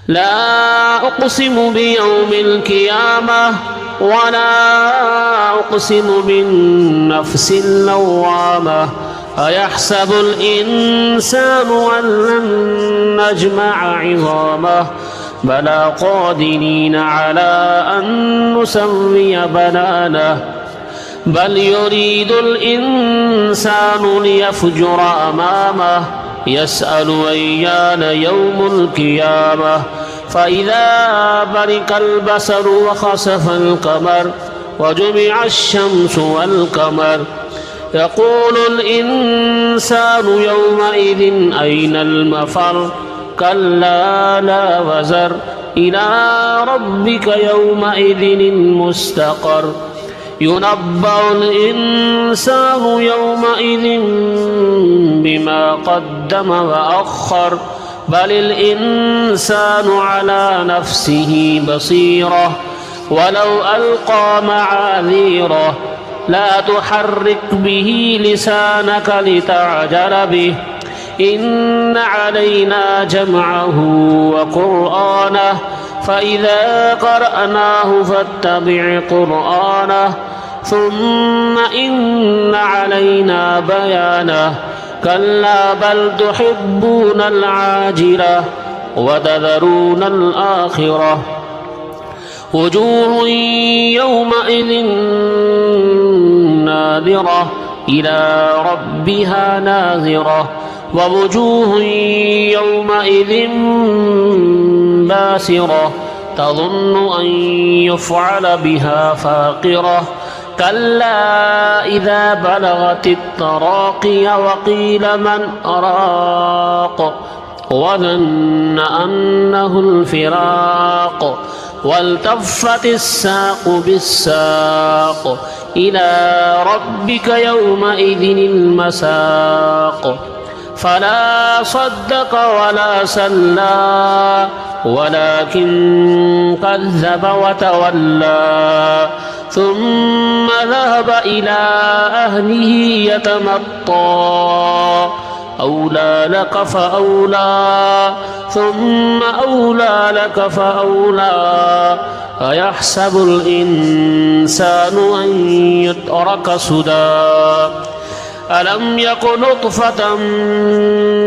لا أقسم بيوم القيامة ولا أقسم بالنفس اللوامة أيحسب الإنسان أن لن نجمع عظامه بلى قادرين على أن نسوي بنانه بل يريد الإنسان ليفجر أمامه يسأل أيان يوم القيامة فإذا برق البصر وخسف القمر وجمع الشمس والقمر يقول الإنسان يومئذ أين المفر كلا لا وزر إلى ربك يومئذ المستقر ينبأ الإنسان يومئذ بما قدم وأخر بل الإنسان على نفسه بصيرة ولو ألقى معاذيره لا تحرك به لسانك لتعجل به إن علينا جمعه وقرآنه فإذا قرأناه فاتبع قرآنه ثم إن علينا بيانه كلا بل تحبون العاجلة وتذرون الآخرة وجوه يومئذ ناظرة إلى ربها ناظرة ووجوه يومئذ باسرة تظن أن يفعل بها فاقرة كلا إذا بلغت التراقي وقيل من أراق وظن أنه الفراق والتفت الساق بالساق إلى ربك يومئذ المساق فلا صدق ولا سلى ولكن كذب وتولى ثم ذهب إلى أهله يتمطى أولى لك فأولى ثم أولى لك فأولى أيحسب الإنسان أن يترك سدى ألم يك نطفة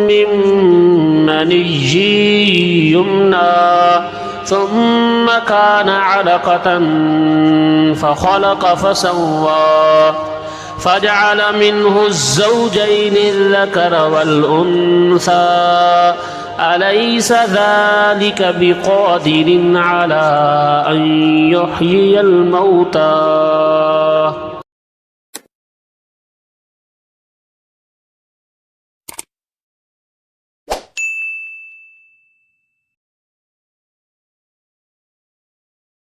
من مني يمنى ثم كان علقة فخلق فسوى فجعل منه الزوجين الذكر والأنثى أليس ذلك بقادر على أن يحيي الموتى